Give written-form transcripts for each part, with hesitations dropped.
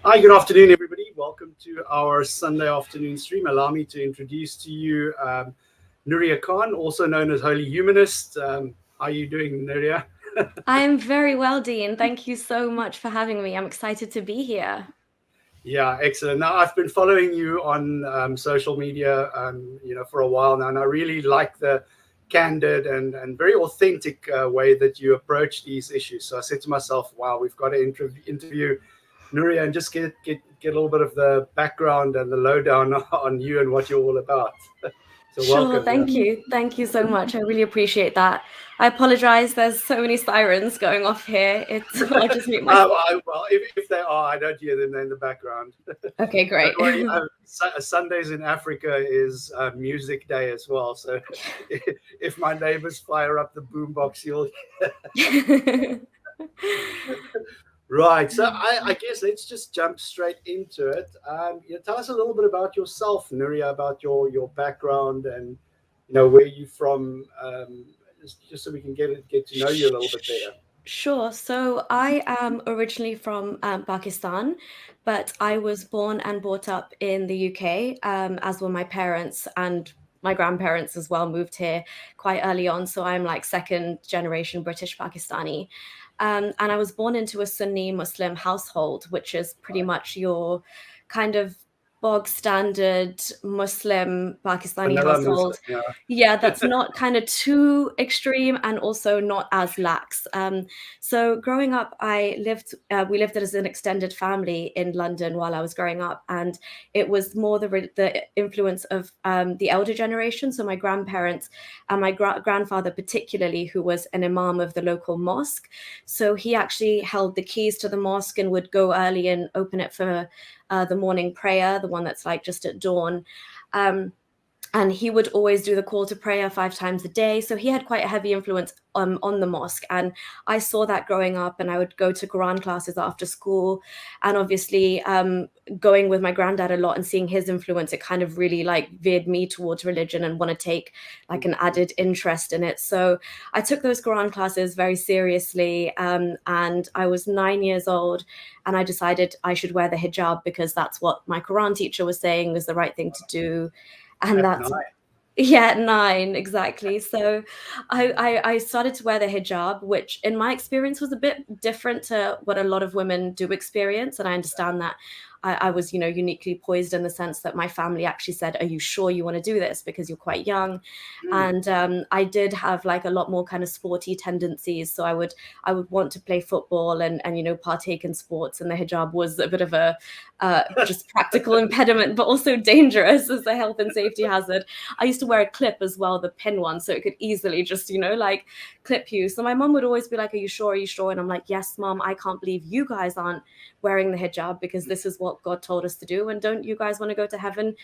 Hi, good afternoon, everybody. Welcome to our Sunday afternoon stream. Allow me to introduce to you Nuria Khan, also known as Holy Humanist. How are you doing, Nuria? I'm very well, Dean. Thank you so much for having me. I'm excited to be here. Yeah, excellent. Now, I've been following you on social media, for a while now, and I really like the candid and very authentic way that you approach these issues. So I said to myself, wow, we've got to interview Nuria and just get a little bit of the background and the lowdown on you and what you're all about. So Sure, welcome. Yeah. thank you. Thank you so much. I really appreciate that. I apologize. There's so many sirens going off here. I'll just mute myself. Well, if they are, I don't hear them in the background. Okay, Don't great. worry. Sundays in Africa is music day as well. So if my neighbors fire up the boombox, you'll. Right. So I guess let's just jump straight into it. Tell us a little bit about yourself, Nuria, about your background and where you're from, just so we can get to know you a little bit better. Sure. So I am originally from Pakistan, but I was born and brought up in the UK, as were my parents, and my grandparents as well moved here quite early on. So I'm like second generation British Pakistani. And I was born into a Sunni Muslim household, which is pretty much your kind of bog standard Muslim Pakistani Vanilla Muslim. household. Yeah. Yeah, that's not kind of too extreme and also not as lax. So growing up, we lived as an extended family in London while I was growing up, and it was more the influence of the elder generation. So my grandparents and my grandfather, particularly, who was an imam of the local mosque. So he actually held the keys to the mosque and would go early and open it for the morning prayer, the one that's like just at dawn. Um, and he would always do the call to prayer 5 times a day. So he had quite a heavy influence on the mosque. And I saw that growing up, and I would go to Quran classes after school. And obviously, going with my granddad a lot and seeing his influence, it kind of really like veered me towards religion and want to take like an added interest in it. So I took those Quran classes very seriously. And I was 9 years old, and I decided I should wear the hijab because that's what my Quran teacher was saying was the right thing to do. And At that's night. yeah, at 9 exactly. So I started to wear the hijab, which in my experience was a bit different to what a lot of women do experience, and I understand that I was, uniquely poised in the sense that my family actually said, "Are you sure you want to do this? Because you're quite young." Mm. And I did have like a lot more kind of sporty tendencies, so I would want to play football and partake in sports, and the hijab was a bit of a just practical impediment, but also dangerous as a health and safety hazard. I used to wear a clip as well, the pin one, so it could easily just, like clip you. So my mom would always be like, "Are you sure? Are you sure?" And I'm like, "Yes, mom, I can't believe you guys aren't wearing the hijab because this is what God told us to do. And don't you guys want to go to heaven?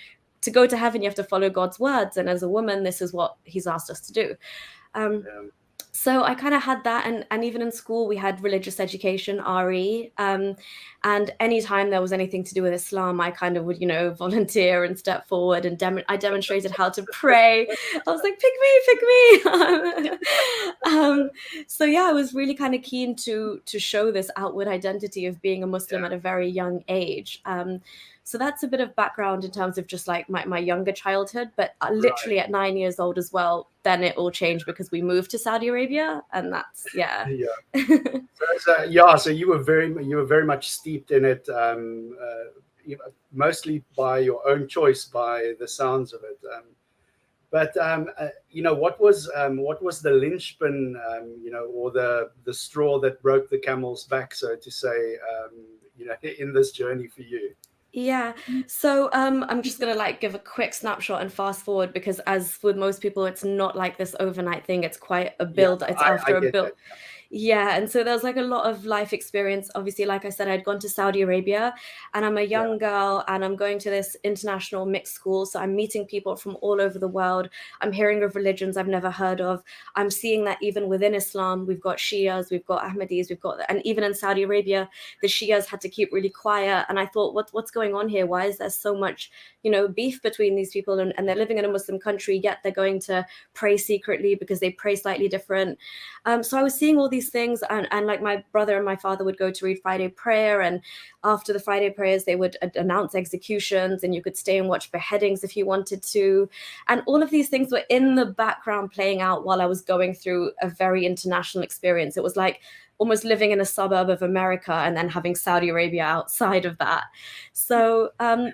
To go to heaven, you have to follow God's words. And as a woman, this is what He's asked us to do." Um, Um, so I kind of had that, and even in school we had religious education, RE, and anytime there was anything to do with Islam, I kind of would volunteer and step forward, and I demonstrated how to pray. I was like, pick me, pick me. So yeah, I was really kind of keen to show this outward identity of being a Muslim yeah. at a very young age. So that's a bit of background in terms of just like my younger childhood, but Right. literally at 9 years old as well, then it all changed because we moved to Saudi Arabia, and that's yeah. Yeah. So you were very much steeped in it, mostly by your own choice, by the sounds of it. But what was the linchpin, or the straw that broke the camel's back, so to say, in this journey for you? Yeah. So I'm just gonna like give a quick snapshot and fast forward because as with most people, it's not like this overnight thing. It's quite a Yeah, build. It's I after a get build. that. Yeah, and so there's like a lot of life experience. Obviously, like I said, I'd gone to Saudi Arabia, and I'm a Yeah, young girl and I'm going to this international mixed school. So I'm meeting people from all over the world. I'm hearing of religions I've never heard of. I'm seeing that even within Islam, we've got Shias, we've got Ahmadis, and even in Saudi Arabia, the Shias had to keep really quiet. And I thought, what's going on here? Why is there so much, beef between these people? And they're living in a Muslim country, yet they're going to pray secretly because they pray slightly different. So I was seeing all these these things. And like my brother and my father would go to read Friday prayer, and after the Friday prayers, they would announce executions, and you could stay and watch beheadings if you wanted to. And all of these things were in the background playing out while I was going through a very international experience. It was like almost living in a suburb of America and then having Saudi Arabia outside of that. So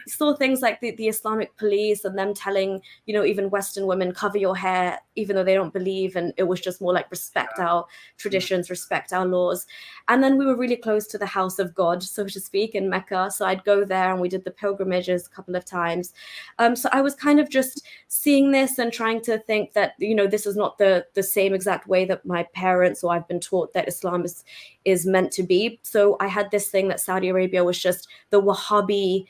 saw things like the Islamic police and them telling, even Western women, cover your hair, even though they don't believe. And it was just more like respect our traditions, respect our laws. And then we were really close to the house of God, so to speak, in Mecca. So I'd go there and we did the pilgrimages a couple of times. So I was kind of just seeing this and trying to think that, this is not the same exact way that my parents or I've been taught that Islam is meant to be. So I had this thing that Saudi Arabia was just the Wahhabi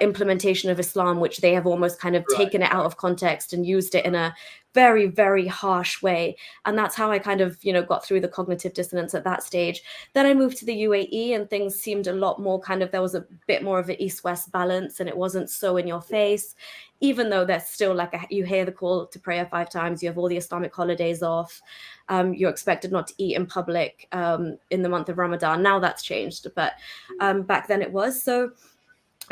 implementation of Islam, which they have almost kind of taken it out of context and used it in a very, very harsh way. And that's how I kind of, got through the cognitive dissonance at that stage. Then I moved to the UAE and things seemed a lot more there was a bit more of an East-West balance, and it wasn't so in your face, even though there's still you hear the call to prayer 5 times, you have all the Islamic holidays off, you're expected not to eat in public in the month of Ramadan. Now that's changed, but back then it was. So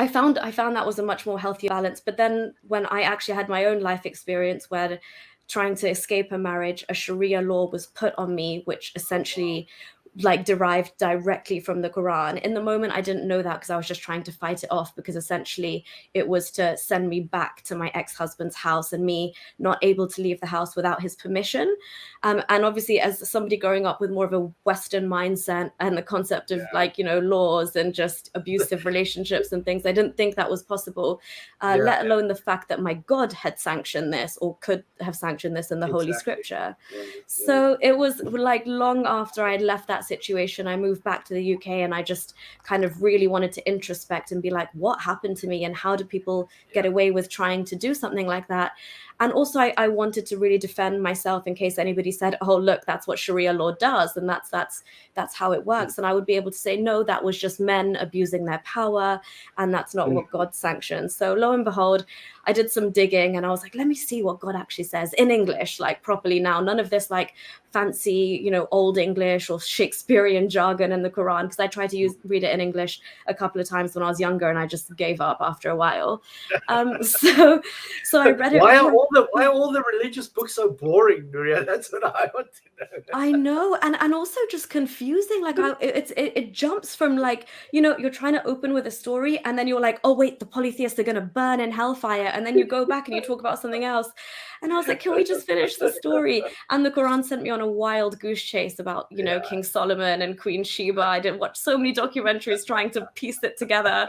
I found that was a much more healthy balance. But then when I actually had my own life experience where trying to escape a marriage, a Sharia law was put on me, which essentially derived directly from the Quran. In the moment, I didn't know that because I was just trying to fight it off, because essentially it was to send me back to my ex-husband's house and me not able to leave the house without his permission. And obviously, as somebody growing up with more of a Western mindset and the concept of laws and just abusive relationships and things, I didn't think that was possible, let alone the fact that my God had sanctioned this or could have sanctioned this in the Holy Scripture. So it was long after I had left that situation, I moved back to the UK, and I just kind of really wanted to introspect and be like, what happened to me and how do people get away with trying to do something like that? And also I wanted to really defend myself in case anybody said, oh, look, that's what Sharia law does, and that's how it works. And I would be able to say, no, that was just men abusing their power, and that's not what God sanctions. So lo and behold, I did some digging and I was like, let me see what God actually says in English, properly now. None of this fancy, old English or Shakespearean jargon in the Quran, because I tried to read it in English a couple of times when I was younger and I just gave up after a while. So I read it. Why are all the religious books so boring, Nuria? That's what I want to know. I know, and also just confusing. It jumps from you're trying to open with a story, and then you're like, oh wait, the polytheists are gonna burn in hellfire, and then you go back and you talk about something else. And I was like, can we just finish the story? And the Quran sent me on a wild goose chase about King Solomon and Queen Sheba. I did watch so many documentaries trying to piece it together.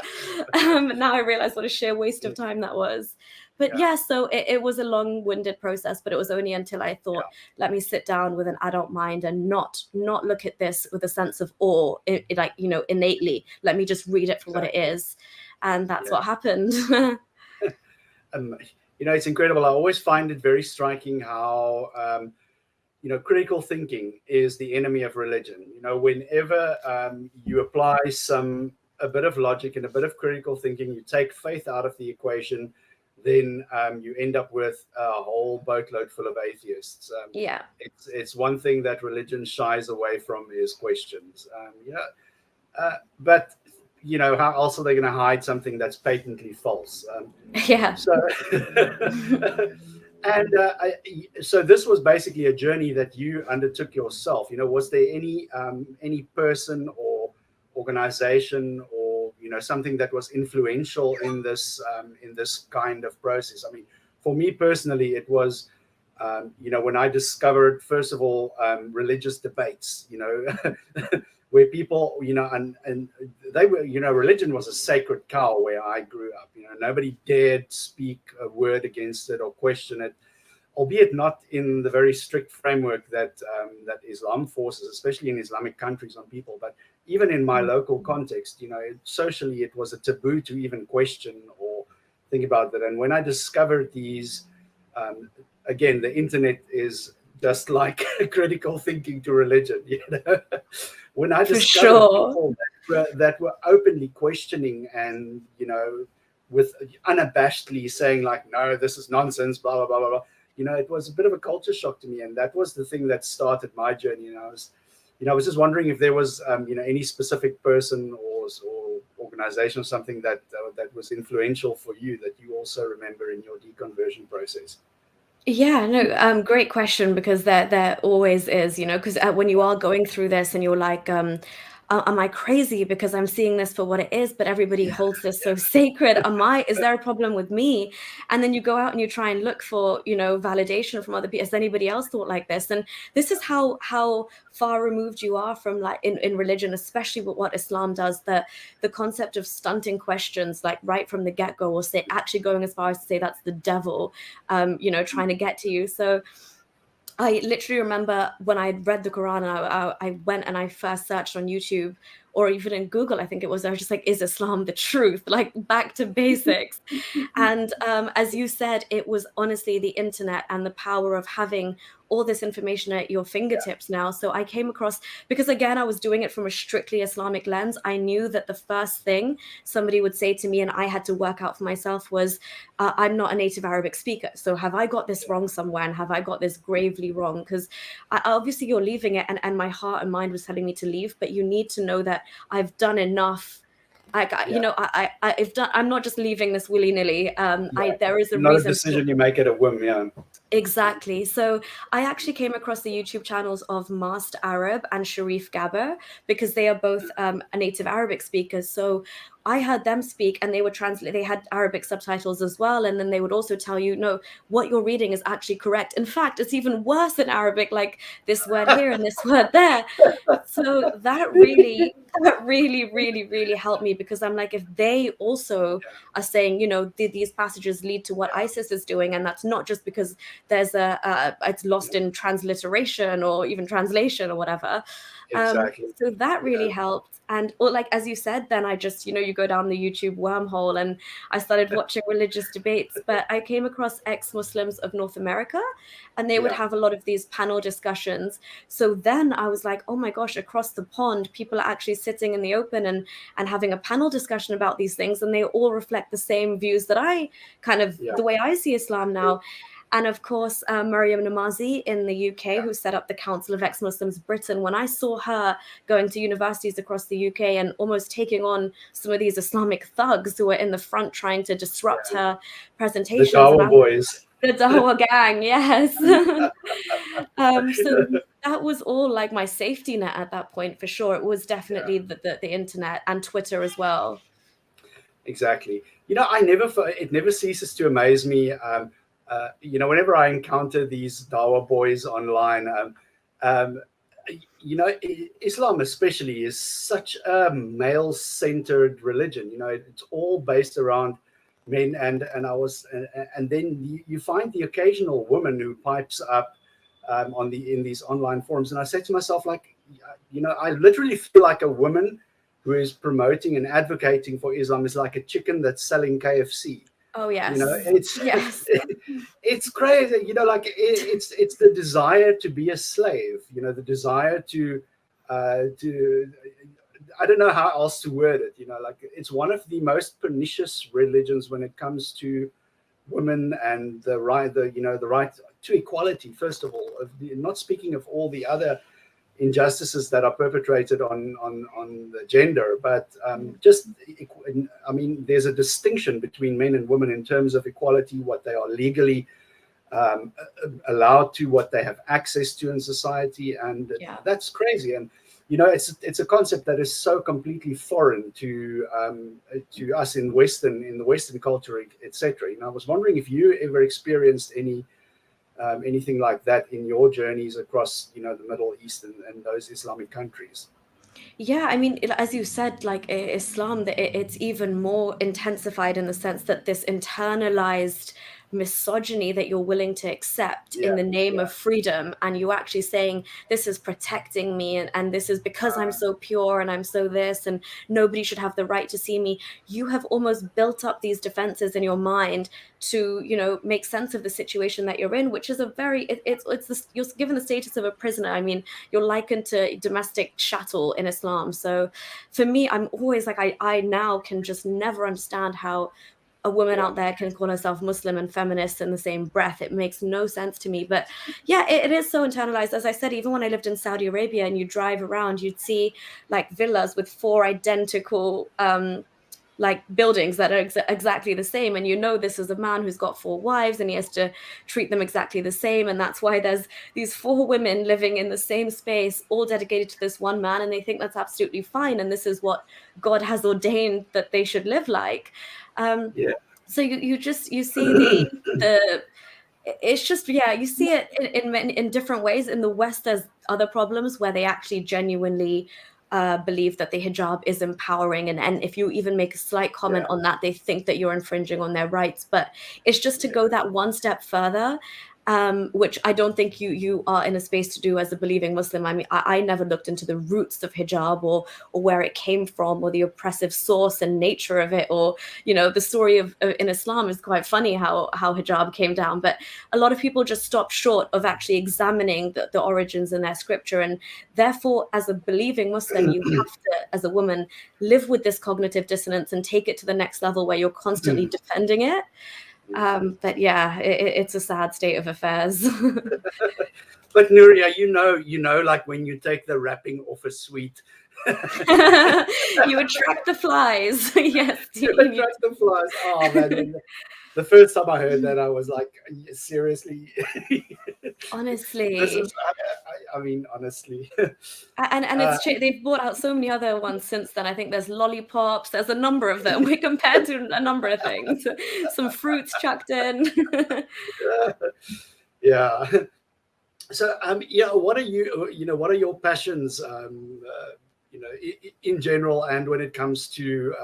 Now I realize what a sheer waste of time that was. But so it was a long-winded process, but it was only until I thought, let me sit down with an adult mind and not look at this with a sense of awe, innately. Let me just read it for what it is. And that's what happened. It's incredible. I always find it very striking how, critical thinking is the enemy of religion. Whenever you apply a bit of logic and a bit of critical thinking, you take faith out of the equation, then you end up with a whole boatload full of atheists. It's one thing that religion shies away from is questions. But how else are they going to hide something that's patently false? So this was basically a journey that you undertook yourself. Was there any person or organization or something that was influential in this kind of process? I mean, for me personally, it was when I discovered, first of all, religious debates, where people, and they were, religion was a sacred cow where I grew up. Nobody dared speak a word against it or question it, albeit not in the very strict framework that Islam forces, especially in Islamic countries, on people. But even in my local context, socially, it was a taboo to even question or think about that. And when I discovered these, again, the internet is just like critical thinking to religion. When I discovered people that were openly questioning and, with unabashedly saying no, this is nonsense, blah, blah, blah, blah, blah. It was a bit of a culture shock to me. And that was the thing that started my journey. And I was I was just wondering if there was any specific person or organization or something that was influential for you that you also remember in your deconversion process. Yeah, no, great question, because there always is, because when you are going through this and you're like, am I crazy because I'm seeing this for what it is, but everybody holds this so sacred? Is there a problem with me? And then you go out and you try and look for, validation from other people. Has anybody else thought like this? And this is how far removed you are from, like, in religion, especially with what Islam does, the concept of stunting questions, like right from the get-go, or say actually going as far as to say that's the devil, trying to get to you. So I literally remember when I read the Quran, and I went and I first searched on YouTube, or even in Google, I think it was, I was just like, is Islam the truth? Like, back to basics. And as you said, it was honestly the internet and the power of having all this information at your fingertips now. So I came across, because again, I was doing it from a strictly Islamic lens. I knew that the first thing somebody would say to me, and I had to work out for myself, was, I'm not a native Arabic speaker. So have I got this wrong somewhere? And have I got this gravely wrong? Because obviously you're leaving it, and my heart and mind was telling me to leave, but you need to know that I've done enough. I've done. I'm not just leaving this willy-nilly. There is a not reason. A decision you make at a whim. Yeah. Exactly. So I actually came across the YouTube channels of Master Arab and Sharif Gabber, because they are both native Arabic speakers. So I heard them speak, and they would translate. They had Arabic subtitles as well, and then they would also tell you, no, what you're reading is actually correct. In fact, it's even worse in Arabic, like this word here and this word there. So that really, really helped me, because I'm like, if they also are saying, these passages lead to what ISIS is doing, and that's not just because there's it's lost in transliteration or even translation or whatever. Exactly. So that really helped. And, or like, as you said, then I just, you go down the YouTube wormhole, and I started watching religious debates. But I came across ex-Muslims of North America, and they would have a lot of these panel discussions. So then I was like, oh my gosh, across the pond, people are actually sitting in the open and having a panel discussion about these things. And they all reflect the same views that I kind of, the way I see Islam now. And of course, Maryam Namazi in the UK, who set up the Council of Ex-Muslims Britain, when I saw her going to universities across the UK and almost taking on some of these Islamic thugs who were in the front trying to disrupt her presentations. The Dawa boys. The Dawa gang, yes. So that was all like my safety net at that point, for sure. It was definitely the internet and Twitter as well. Exactly. It never ceases to amaze me. Whenever I encounter these Dawa boys online, Islam especially is such a male-centered religion. It's all based around men, and then you find the occasional woman who pipes up in these online forums, and I say to myself, like, I literally feel like a woman who is promoting and advocating for Islam is like a chicken that's selling KFC. Oh yes. It's crazy. Like it's the desire to be a slave. The desire to I don't know how else to word it. Like it's one of the most pernicious religions when it comes to women and the right to equality. First of all, not speaking of all the other injustices that are perpetrated on the gender, but there's a distinction between men and women in terms of equality, what they are legally allowed to, what they have access to in society, and that's crazy. And it's a concept that is so completely foreign to us in the Western culture, etc. I was wondering if you ever experienced anything like that in your journeys across, the Middle East and those Islamic countries. Yeah, I mean, as you said, like Islam, it's even more intensified in the sense that this internalized misogyny that you're willing to accept in the name of freedom, and you're actually saying this is protecting me, and this is because I'm so pure and I'm so this, and nobody should have the right to see me. You have almost built up these defenses in your mind to make sense of the situation that you're in, which is you're given the status of a prisoner. I mean, you're likened to domestic chattel in Islam. So for me, I'm always like, I now can just never understand how a woman out there can call herself Muslim and feminist in the same breath. It makes no sense to me. But yeah, it is so internalized. As I said, even when I lived in Saudi Arabia and you drive around, you'd see like villas with 4 identical like buildings that are exactly the same, and you know this is a man who's got 4 wives and he has to treat them exactly the same, and that's why there's these 4 women living in the same space all dedicated to this one man, and they think that's absolutely fine and this is what God has ordained that they should live like. So you see the it's just, yeah, you see it in different ways. In the West, there's other problems where they actually genuinely believe that the hijab is empowering, and if you even make a slight comment on that, they think that you're infringing on their rights. But it's just to go that one step further, which I don't think you are in a space to do as a believing Muslim. I mean, I never looked into the roots of hijab or where it came from or the oppressive source and nature of it, or, you know, the story of in Islam is quite funny how hijab came down. But a lot of people just stop short of actually examining the origins in their scripture. And therefore, as a believing Muslim, you have to, as a woman, live with this cognitive dissonance and take it to the next level where you're constantly defending it. But yeah, it's a sad state of affairs. But Nuria, you know, like when you take the wrapping off a sweet, you attract the flies. Yes, you attract the flies. Oh man, the first time I heard that, I was like, seriously. Honestly, this is, I mean, honestly. And it's they've brought out so many other ones since then. I think there's lollipops. There's a number of them. We compared to a number of things. Some fruits chucked in. Yeah. So yeah, what are what are your passions? In general, and when it comes to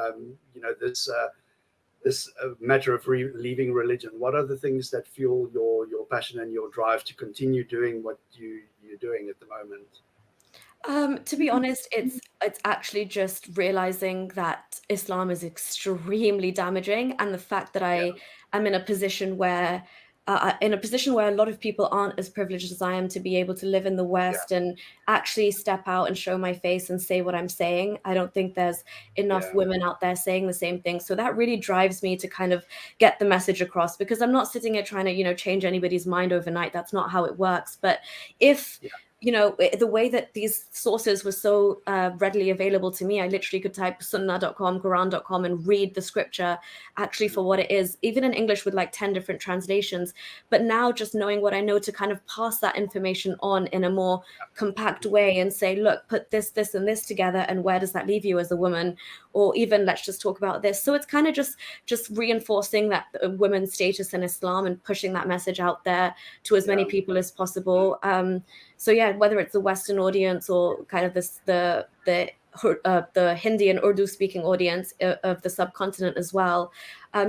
this matter of leaving religion, what are the things that fuel your passion and your drive to continue doing what you're doing at the moment? To be honest, it's actually just realizing that Islam is extremely damaging, and the fact that I am in a position where a lot of people aren't as privileged as I am to be able to live in the West and actually step out and show my face and say what I'm saying. I don't think there's enough women out there saying the same thing. So that really drives me to kind of get the message across, because I'm not sitting here trying to, change anybody's mind overnight. That's not how it works. But if the way that these sources were so readily available to me, I literally could type sunnah.com, Quran.com and read the scripture actually for what it is, even in English with like 10 different translations. But now just knowing what I know to kind of pass that information on in a more compact way and say, look, put this, this, and this together, and where does that leave you as a woman? Or even let's just talk about this. So it's kind of just reinforcing that women's status in Islam and pushing that message out there to as many people as possible. So yeah, whether it's the Western audience or kind of the Hindi and Urdu speaking audience of the subcontinent as well,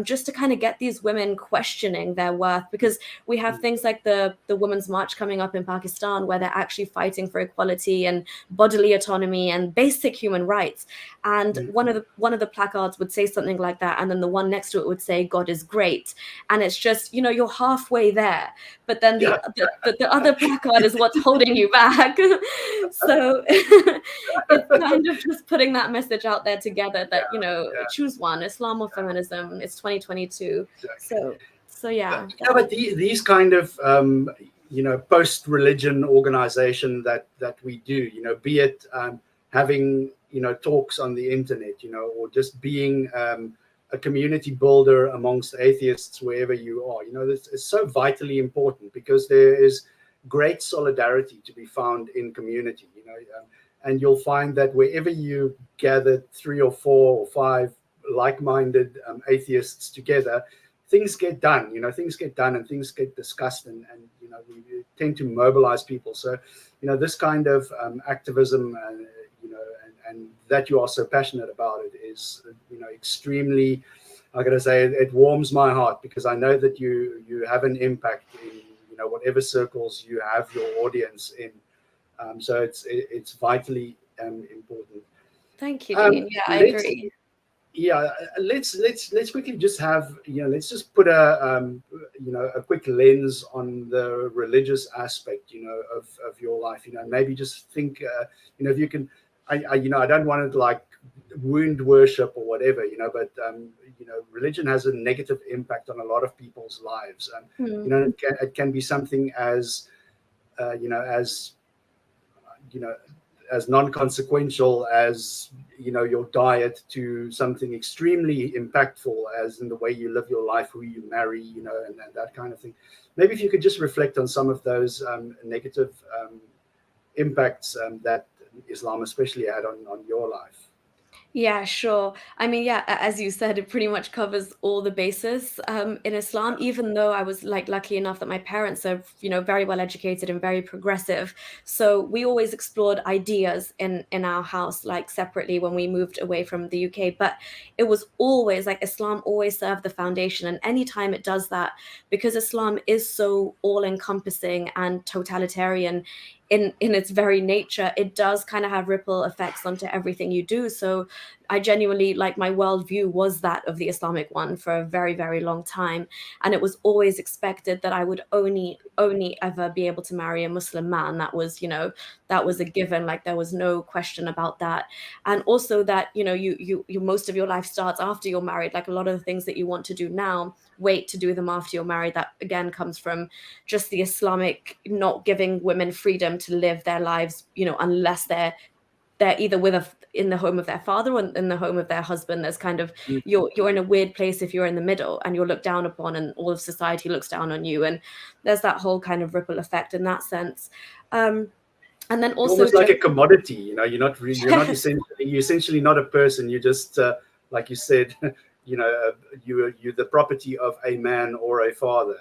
just to kind of get these women questioning their worth, because we have things like the Women's March coming up in Pakistan, where they're actually fighting for equality and bodily autonomy and basic human rights. And one of the placards would say something like that, and then the one next to it would say God is great, and it's just, you're halfway there, but then the other placard is what's holding you back. So it's kind of just putting that message out there together that choose one, Islam or feminism. It's 2022. Exactly. So yeah. But these kind of post-religion organization that we do, be it having talks on the internet, or just being a community builder amongst atheists wherever you are, it's so vitally important, because there is great solidarity to be found in community, and you'll find that wherever you gather 3 or 4 or 5 like-minded atheists together, things get done, and things get discussed, and we tend to mobilize people. So, this kind of activism, and that you are so passionate about it is, extremely, I'm going to say, it warms my heart, because I know that you have an impact in, whatever circles you have your audience in. So it's vitally important. Thank you, Dean. Yeah, I agree. Yeah, let's quickly just have, let's just put a quick lens on the religious aspect, of your life, maybe just think, if you can, I don't want to like wound worship or whatever, but religion has a negative impact on a lot of people's lives. It can be something as as as non-consequential as your diet, to something extremely impactful as in the way you live your life, who you marry, and that kind of thing. Maybe if you could just reflect on some of those negative impacts that Islam especially had on your life. Yeah, sure. I mean, yeah, as you said, it pretty much covers all the bases in Islam, even though I was like lucky enough that my parents are, very well educated and very progressive. So we always explored ideas in our house, like separately when we moved away from the UK. But it was always like Islam always served the foundation. And anytime it does that, because Islam is so all-encompassing and totalitarian in its very nature, it does kind of have ripple effects onto everything you do. So I genuinely, like, my worldview was that of the Islamic one for a very, very long time. And it was always expected that I would only ever be able to marry a Muslim man. That was, that was a given. Like, there was no question about that. And also that, you most of your life starts after you're married. Like, a lot of the things that you want to do now, wait to do them after you're married. That again comes from just the Islamic not giving women freedom to live their lives, unless they're either in the home of their father or in the home of their husband. There's kind of, you're in a weird place if you're in the middle, and you're looked down upon, and all of society looks down on you. And there's that whole kind of ripple effect in that sense. And then also almost like a commodity, you're essentially not a person. You're just like you said, you're the property of a man or a father.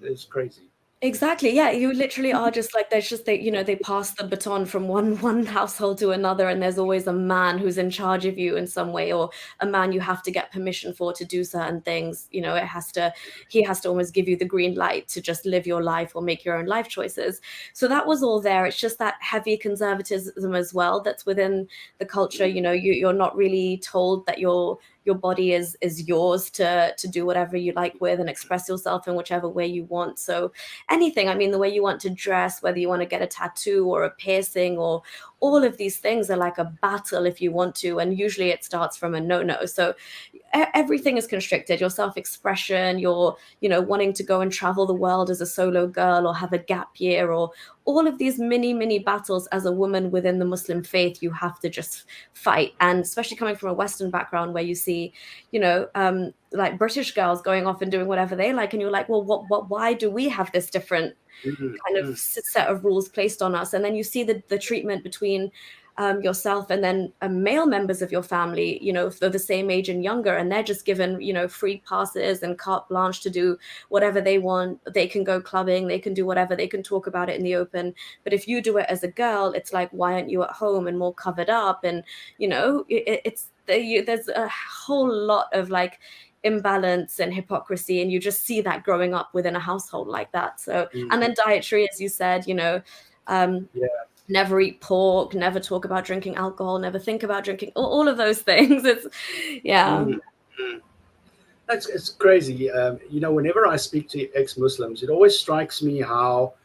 It's crazy. Exactly. Yeah, you literally are just like, there's just they pass the baton from one household to another, and there's always a man who's in charge of you in some way, or a man you have to get permission for to do certain things. He has to almost give you the green light to just live your life or make your own life choices. So that was all there. It's just that heavy conservatism as well that's within the culture. You're not really told that your body is yours to do whatever you like with, and express yourself in whichever way you want. So anything, I mean, the way you want to dress, whether you want to get a tattoo or a piercing, or all of these things are like a battle if you want to. And usually it starts from a no. So everything is constricted. Your self-expression, your wanting to go and travel the world as a solo girl, or have a gap year, or all of these mini battles as a woman within the Muslim faith, you have to just fight. And especially coming from a Western background, where you see like British girls going off and doing whatever they like, and you're like, well, why do we have this different kind of set of rules placed on us? And then you see the treatment between yourself and then male members of your family, if they're the same age and younger, and they're just given, free passes and carte blanche to do whatever they want. They can go clubbing, they can do whatever, they can talk about it in the open. But if you do it as a girl, it's like, why aren't you at home and more covered up? And, there's a whole lot of like imbalance and hypocrisy, and you just see that growing up within a household like that. So, and then dietary, as you said, never eat pork, never talk about drinking alcohol, never think about drinking, all of those things. It's, yeah. It's crazy. Whenever I speak to ex-Muslims, it always strikes me how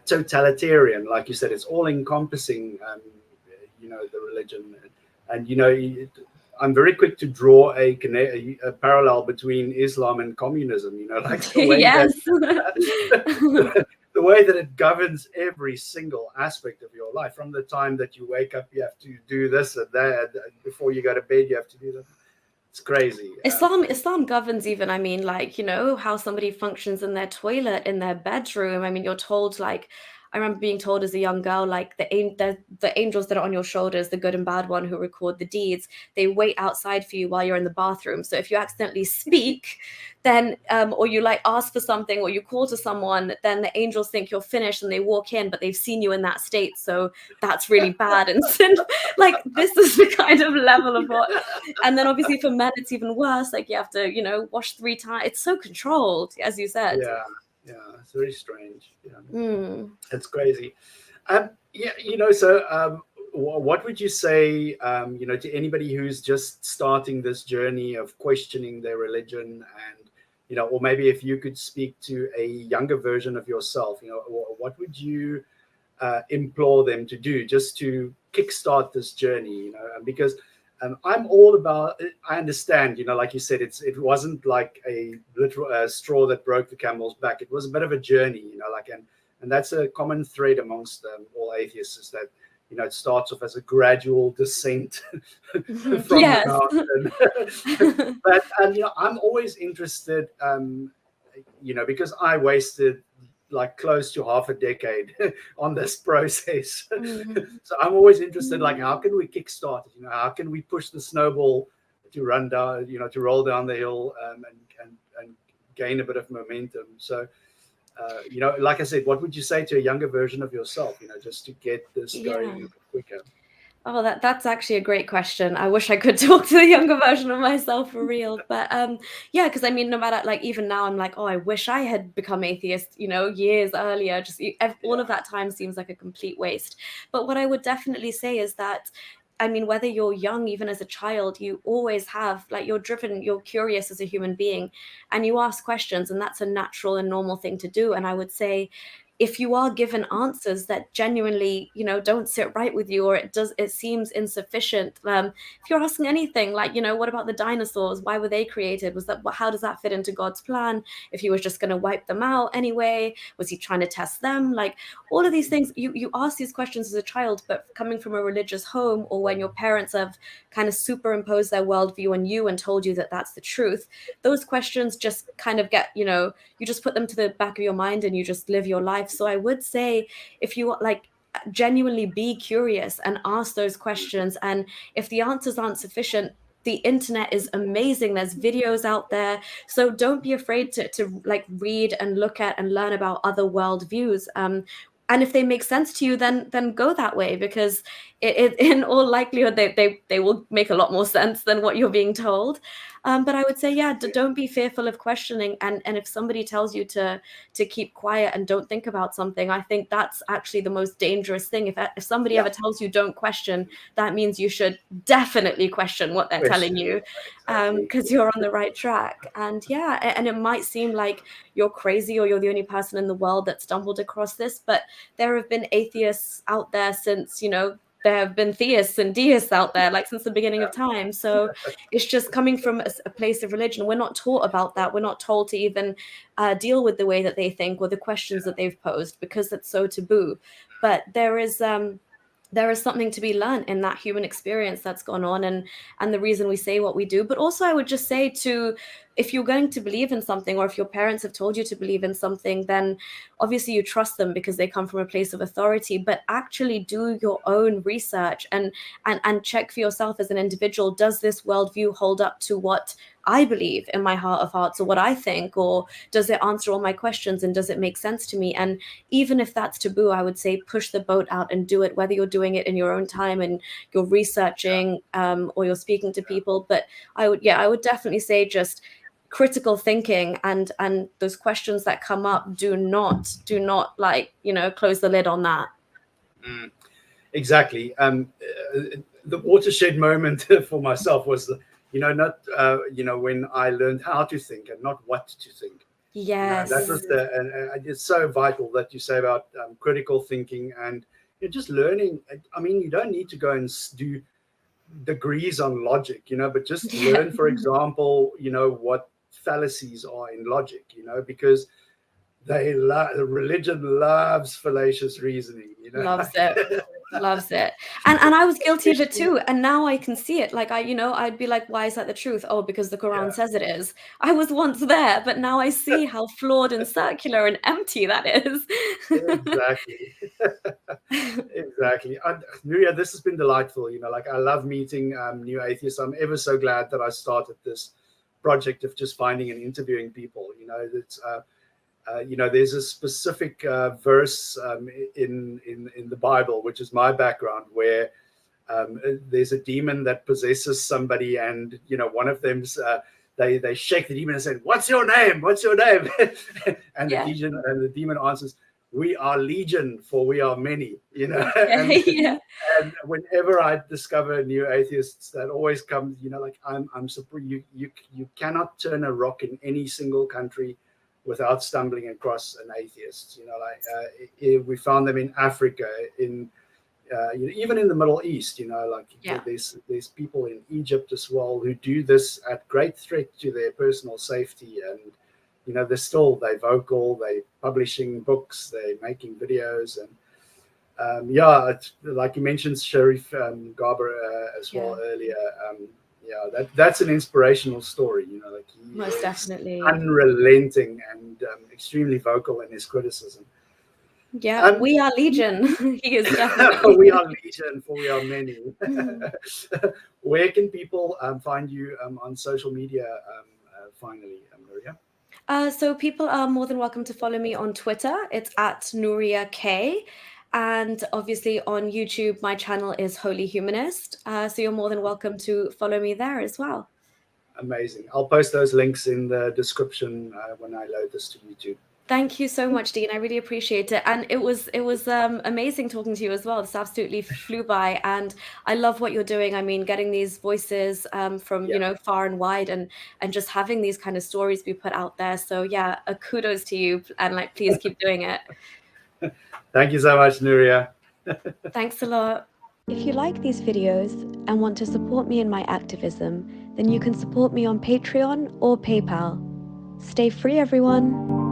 totalitarian, like you said, it's all encompassing, the religion. And, I'm very quick to draw a parallel between Islam and communism, like the way yes. the way that it governs every single aspect of your life. From the time that you wake up, you have to do this and that. Before you go to bed, you have to do that. It's crazy. Islam governs even, I mean, like, how somebody functions in their toilet, in their bedroom. I mean, you're told, like, I remember being told as a young girl, like the angels that are on your shoulders, the good and bad one who record the deeds, they wait outside for you while you're in the bathroom. So if you accidentally speak, then or you like ask for something, or you call to someone, then the angels think you're finished and they walk in, but they've seen you in that state, so that's really bad. And like, this is the kind of level of what. And then obviously for men it's even worse. Like, you have to wash 3 times. It's so controlled, as you said. Yeah, it's very strange. It's crazy. So what would you say, to anybody who's just starting this journey of questioning their religion, and, or maybe if you could speak to a younger version of yourself, what would you implore them to do just to kickstart this journey? Because I'm all about. I understand, like you said, it wasn't like a literal straw that broke the camel's back. It was a bit of a journey, and that's a common thread amongst all atheists, is that it starts off as a gradual descent from the Yes. mountain. But I'm always interested, because I wasted like close to half a decade on this process. So I'm always interested, like, how can we kickstart it? How can we push the snowball to run down, to roll down the hill, and gain a bit of momentum. So, like I said, what would you say to a younger version of yourself, just to get this going a bit quicker? Oh, that's actually a great question. I wish I could talk to the younger version of myself for real. But yeah, because I mean, no matter, like, even now I'm like, oh, I wish I had become atheist, years earlier. Just all of that time seems like a complete waste. But what I would definitely say is that, I mean, whether you're young, even as a child, you always have, like, you're driven, you're curious as a human being, and you ask questions, and that's a natural and normal thing to do. And I would say, if you are given answers that genuinely, don't sit right with you, or it seems insufficient. If you're asking anything like, what about the dinosaurs? Why were they created? How does that fit into God's plan? If he was just going to wipe them out anyway, was he trying to test them? Like, all of these things, you ask these questions as a child, but coming from a religious home, or when your parents have kind of superimposed their worldview on you and told you that that's the truth, those questions just kind of get, you just put them to the back of your mind and you just live your life. So I would say, if you genuinely be curious and ask those questions, and if the answers aren't sufficient, the internet is amazing. There's videos out there. So don't be afraid to like read and look at and learn about other worldviews. And if they make sense to you, then go that way, because in all likelihood they will make a lot more sense than what you're being told. But I would say, don't be fearful of questioning. And if somebody tells you to keep quiet and don't think about something, I think that's actually the most dangerous thing. If somebody ever tells you don't question, that means you should definitely question what they're telling you, because you're on the right track. And and it might seem like you're crazy, or you're the only person in the world that stumbled across this, but there have been atheists out there since, there have been theists and deists out there, like, since the beginning of time. So it's just coming from a place of religion. We're not taught about that. We're not told to even deal with the way that they think or the questions that they've posed, because it's so taboo. But there is something to be learned in that human experience that's gone on, and the reason we say what we do. But also, I would just say, if you're going to believe in something, or if your parents have told you to believe in something, then obviously you trust them because they come from a place of authority. But actually do your own research and check for yourself as an individual. Does this worldview hold up to what I believe in my heart of hearts, or what I think, or does it answer all my questions, and does it make sense to me? And even if that's taboo, I would say push the boat out and do it, whether you're doing it in your own time and you're researching, or you're speaking to people. But I would definitely say, just critical thinking, and those questions that come up, do not like, close the lid on that. Exactly. The watershed moment for myself was not when I learned how to think and not what to think. Yes. That was and it's so vital that you say about critical thinking, and just learning. I mean, you don't need to go and do degrees on logic, but just learn, for example, what fallacies are in logic, because the religion loves fallacious reasoning, loves it. And I was guilty of it too, and now I can see it. Like, I'd be like, why is that the truth? Oh, because the Quran says it is. I was once there, but now I see how flawed and circular and empty that is. Exactly. Exactly. Nuria, this has been delightful. I love meeting new atheists. I'm ever so glad that I started this project of just finding and interviewing people. It's there's a specific verse in the Bible, which is my background, where there's a demon that possesses somebody, and one of them's they shake the demon and say, "What's your name? What's your name?" And the demon answers, "We are legion, for we are many." And whenever I discover new atheists, that always comes, I'm surprised you cannot turn a rock in any single country without stumbling across an atheist. We found them in Africa, in even in the Middle East, like Yeah. there's people in Egypt as well who do this at great threat to their personal safety, and they're vocal, they're publishing books, they're making videos, and it's, like you mentioned, Sharif Garber as well earlier. That's an inspirational story. Like he Most is definitely. unrelenting and extremely vocal in his criticism. Yeah, we are legion. He is definitely. We are legion, for we are many. Where can people find you on social media? Finally, Nuria. So people are more than welcome to follow me on Twitter. It's at Nuria K. And obviously on YouTube, my channel is Holy Humanist. So you're more than welcome to follow me there as well. Amazing. I'll post those links in the description when I load this to YouTube. Thank you so much, Dean. I really appreciate it. And it was amazing talking to you as well. This absolutely flew by. And I love what you're doing. I mean, getting these voices from, far and wide, and just having these kind of stories be put out there. So yeah, a kudos to you, and please keep doing it. Thank you so much, Nuria. Thanks a lot. If you like these videos and want to support me in my activism, then you can support me on Patreon or PayPal. Stay free, everyone.